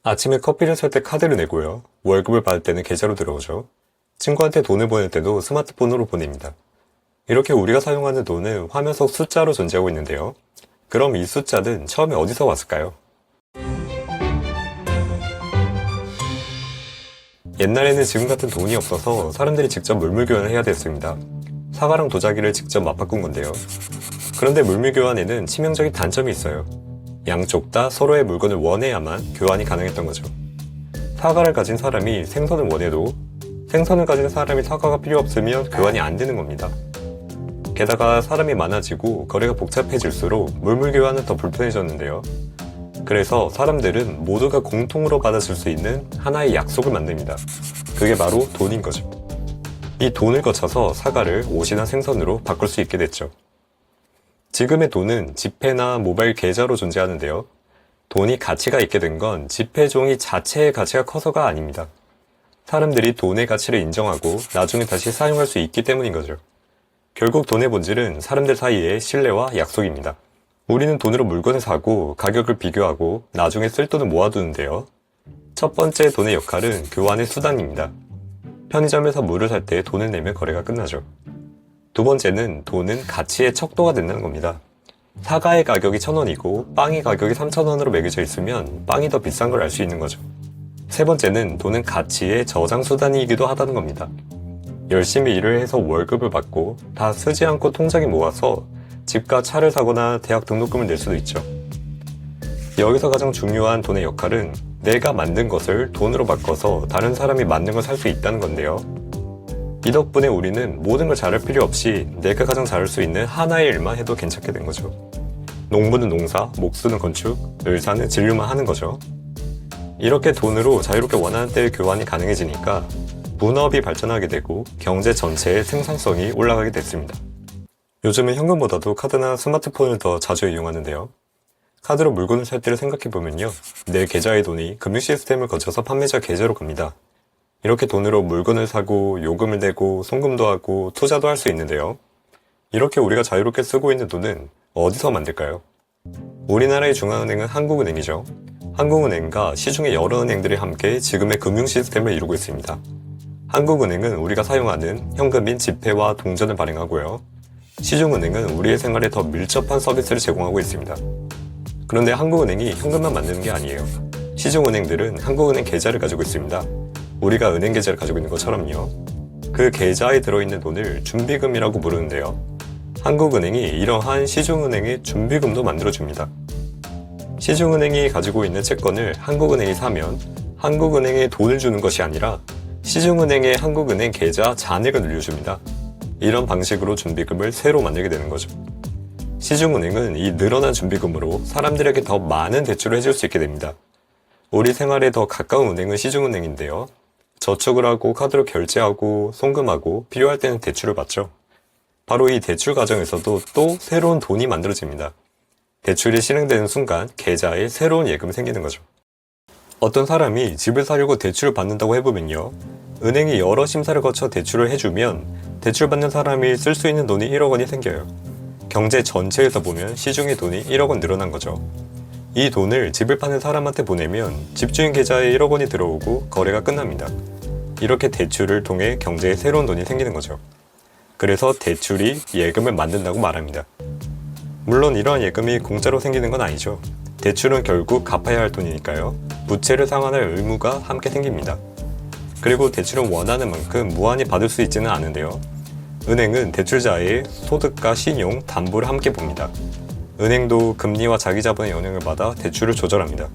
아침에 커피를 살 때 카드를 내고요. 월급을 받을 때는 계좌로 들어오죠. 친구한테 돈을 보낼 때도 스마트폰으로 보냅니다. 이렇게 우리가 사용하는 돈은 화면 속 숫자로 존재하고 있는데요. 그럼 이 숫자는 처음에 어디서 왔을까요? 옛날에는 지금 같은 돈이 없어서 사람들이 직접 물물교환을 해야 됐습니다. 사과랑 도자기를 직접 맞바꾼 건데요. 그런데 물물교환에는 치명적인 단점이 있어요. 양쪽 다 서로의 물건을 원해야만 교환이 가능했던 거죠. 사과를 가진 사람이 생선을 원해도 생선을 가진 사람이 사과가 필요 없으면 교환이 안 되는 겁니다. 게다가 사람이 많아지고 거래가 복잡해질수록 물물교환은 더 불편해졌는데요. 그래서 사람들은 모두가 공통으로 받아줄 수 있는 하나의 약속을 만듭니다. 그게 바로 돈인 거죠. 이 돈을 거쳐서 사과를 옷이나 생선으로 바꿀 수 있게 됐죠. 지금의 돈은 지폐나 모바일 계좌로 존재하는데요. 돈이 가치가 있게 된 건 지폐 종이 자체의 가치가 커서가 아닙니다. 사람들이 돈의 가치를 인정하고 나중에 다시 사용할 수 있기 때문인 거죠. 결국 돈의 본질은 사람들 사이의 신뢰와 약속입니다. 우리는 돈으로 물건을 사고 가격을 비교하고 나중에 쓸 돈을 모아두는데요. 첫 번째 돈의 역할은 교환의 수단입니다. 편의점에서 물을 살 때 돈을 내면 거래가 끝나죠. 두 번째는 돈은 가치의 척도가 된다는 겁니다. 사과의 가격이 1,000원이고 빵의 가격이 3,000원으로 매겨져 있으면 빵이 더 비싼 걸 알 수 있는 거죠. 세 번째는 돈은 가치의 저장 수단이기도 하다는 겁니다. 열심히 일을 해서 월급을 받고 다 쓰지 않고 통장에 모아서 집과 차를 사거나 대학 등록금을 낼 수도 있죠. 여기서 가장 중요한 돈의 역할은 내가 만든 것을 돈으로 바꿔서 다른 사람이 만든 걸 살 수 있다는 건데요. 이 덕분에 우리는 모든 걸 잘할 필요 없이 내가 가장 잘할 수 있는 하나의 일만 해도 괜찮게 된 거죠. 농부는 농사, 목수는 건축, 의사는 진료만 하는 거죠. 이렇게 돈으로 자유롭게 원하는 때의 교환이 가능해지니까 분업이 발전하게 되고 경제 전체의 생산성이 올라가게 됐습니다. 요즘은 현금보다도 카드나 스마트폰을 더 자주 이용하는데요. 카드로 물건을 살 때를 생각해보면요. 내 계좌의 돈이 금융 시스템을 거쳐서 판매자 계좌로 갑니다. 이렇게 돈으로 물건을 사고 요금을 내고 송금도 하고 투자도 할 수 있는데요. 이렇게 우리가 자유롭게 쓰고 있는 돈은 어디서 만들까요? 우리나라의 중앙은행은 한국은행이죠. 한국은행과 시중의 여러 은행들이 함께 지금의 금융 시스템을 이루고 있습니다. 한국은행은 우리가 사용하는 현금인 지폐와 동전을 발행하고요. 시중은행은 우리의 생활에 더 밀접한 서비스를 제공하고 있습니다. 그런데 한국은행이 현금만 만드는 게 아니에요. 시중은행들은 한국은행 계좌를 가지고 있습니다. 우리가 은행 계좌를 가지고 있는 것처럼요. 그 계좌에 들어있는 돈을 준비금이라고 부르는데요. 한국은행이 이러한 시중은행의 준비금도 만들어줍니다. 시중은행이 가지고 있는 채권을 한국은행이 사면 한국은행에 돈을 주는 것이 아니라 시중은행의 한국은행 계좌 잔액을 늘려줍니다. 이런 방식으로 준비금을 새로 만들게 되는 거죠. 시중은행은 이 늘어난 준비금으로 사람들에게 더 많은 대출을 해줄 수 있게 됩니다. 우리 생활에 더 가까운 은행은 시중은행인데요. 저축을 하고 카드로 결제하고 송금하고 필요할 때는 대출을 받죠. 바로 이 대출 과정에서도 또 새로운 돈이 만들어집니다. 대출이 실행되는 순간 계좌에 새로운 예금이 생기는 거죠. 어떤 사람이 집을 사려고 대출을 받는다고 해보면요. 은행이 여러 심사를 거쳐 대출을 해주면 대출받는 사람이 쓸 수 있는 돈이 1억 원이 생겨요. 경제 전체에서 보면 시중의 돈이 1억 원 늘어난 거죠. 이 돈을 집을 파는 사람한테 보내면 집주인 계좌에 1억 원이 들어오고 거래가 끝납니다. 이렇게 대출을 통해 경제에 새로운 돈이 생기는 거죠. 그래서 대출이 예금을 만든다고 말합니다. 물론 이러한 예금이 공짜로 생기는 건 아니죠. 대출은 결국 갚아야 할 돈이니까요. 부채를 상환할 의무가 함께 생깁니다. 그리고 대출은 원하는 만큼 무한히 받을 수 있지는 않은데요. 은행은 대출자의 소득과 신용, 담보를 함께 봅니다. 은행도 금리와 자기 자본의 영향을 받아 대출을 조절합니다.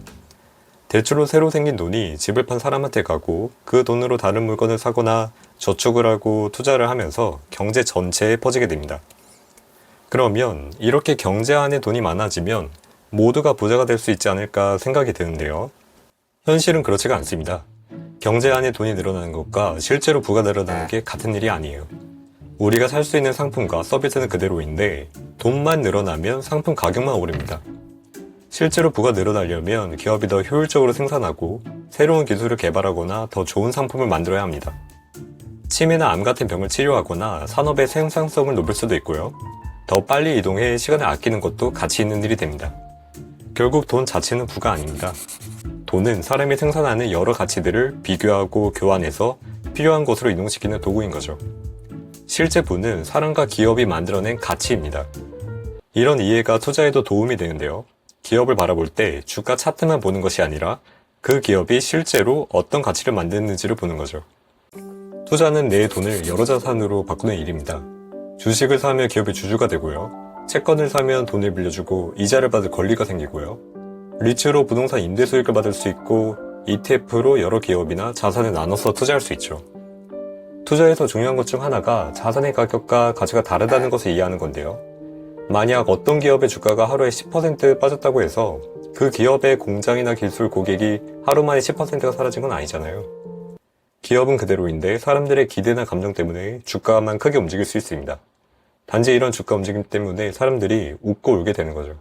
대출로 새로 생긴 돈이 집을 판 사람한테 가고 그 돈으로 다른 물건을 사거나 저축을 하고 투자를 하면서 경제 전체에 퍼지게 됩니다. 그러면 이렇게 경제 안에 돈이 많아지면 모두가 부자가 될 수 있지 않을까 생각이 드는데요. 현실은 그렇지가 않습니다. 경제 안에 돈이 늘어나는 것과 실제로 부가 늘어나는 게 같은 일이 아니에요. 우리가 살 수 있는 상품과 서비스는 그대로인데 돈만 늘어나면 상품 가격만 오릅니다. 실제로 부가 늘어나려면 기업이 더 효율적으로 생산하고 새로운 기술을 개발하거나 더 좋은 상품을 만들어야 합니다. 치매나 암 같은 병을 치료하거나 산업의 생산성을 높일 수도 있고요. 더 빨리 이동해 시간을 아끼는 것도 가치 있는 일이 됩니다. 결국 돈 자체는 부가 아닙니다. 돈은 사람이 생산하는 여러 가치들을 비교하고 교환해서 필요한 곳으로 이동시키는 도구인 거죠. 실제 부는 사람과 기업이 만들어낸 가치입니다. 이런 이해가 투자에도 도움이 되는데요. 기업을 바라볼 때 주가 차트만 보는 것이 아니라 그 기업이 실제로 어떤 가치를 만드는지를 보는 거죠. 투자는 내 돈을 여러 자산으로 바꾸는 일입니다. 주식을 사면 기업의 주주가 되고요. 채권을 사면 돈을 빌려주고 이자를 받을 권리가 생기고요. 리츠로 부동산 임대 수익을 받을 수 있고 ETF로 여러 기업이나 자산을 나눠서 투자할 수 있죠. 투자에서 중요한 것 중 하나가 자산의 가격과 가치가 다르다는 것을 이해하는 건데요. 만약 어떤 기업의 주가가 하루에 10% 빠졌다고 해서 그 기업의 공장이나 기술 고객이 하루 만에 10%가 사라진 건 아니잖아요. 기업은 그대로인데 사람들의 기대나 감정 때문에 주가만 크게 움직일 수 있습니다. 단지 이런 주가 움직임 때문에 사람들이 웃고 울게 되는 거죠.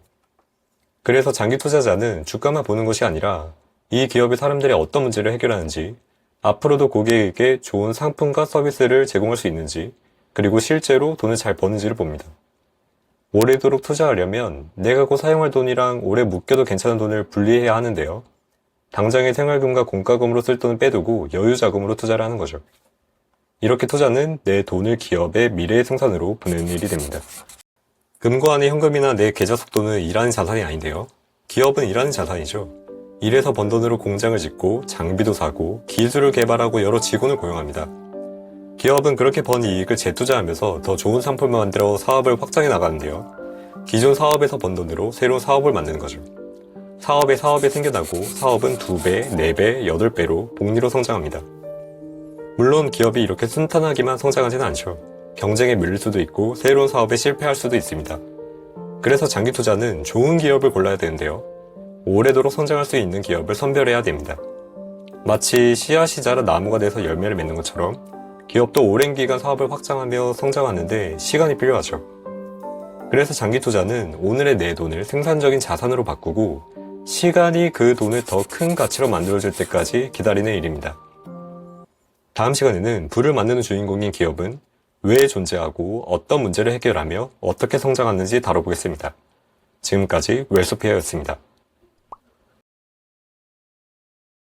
그래서 장기 투자자는 주가만 보는 것이 아니라 이 기업이 사람들의 어떤 문제를 해결하는지, 앞으로도 고객에게 좋은 상품과 서비스를 제공할 수 있는지, 그리고 실제로 돈을 잘 버는지를 봅니다. 오래도록 투자하려면 내가 곧 사용할 돈이랑 오래 묶여도 괜찮은 돈을 분리해야 하는데요. 당장의 생활금과 공과금으로 쓸 돈을 빼두고 여유자금으로 투자를 하는 거죠. 이렇게 투자는 내 돈을 기업의 미래의 생산으로 보내는 일이 됩니다. 금고 안의 현금이나 내 계좌 속돈은 일하는 자산이 아닌데요. 기업은 일하는 자산이죠. 일해서 번 돈으로 공장을 짓고 장비도 사고 기술을 개발하고 여러 직원을 고용합니다. 기업은 그렇게 번 이익을 재투자하면서 더 좋은 상품을 만들어 사업을 확장해 나가는데요. 기존 사업에서 번 돈으로 새로운 사업을 만드는 거죠. 사업이 생겨나고 사업은 2배, 4배, 8배로 복리로 성장합니다. 물론 기업이 이렇게 순탄하게만 성장하지는 않죠. 경쟁에 밀릴 수도 있고 새로운 사업에 실패할 수도 있습니다. 그래서 장기 투자는 좋은 기업을 골라야 되는데요. 오래도록 성장할 수 있는 기업을 선별해야 됩니다. 마치 씨앗이 자라 나무가 돼서 열매를 맺는 것처럼 기업도 오랜 기간 사업을 확장하며 성장하는데 시간이 필요하죠. 그래서 장기 투자는 오늘의 내 돈을 생산적인 자산으로 바꾸고 시간이 그 돈을 더 큰 가치로 만들어줄 때까지 기다리는 일입니다. 다음 시간에는 부를 만드는 주인공인 기업은 왜 존재하고 어떤 문제를 해결하며 어떻게 성장하는지 다뤄보겠습니다. 지금까지 웰소피아였습니다.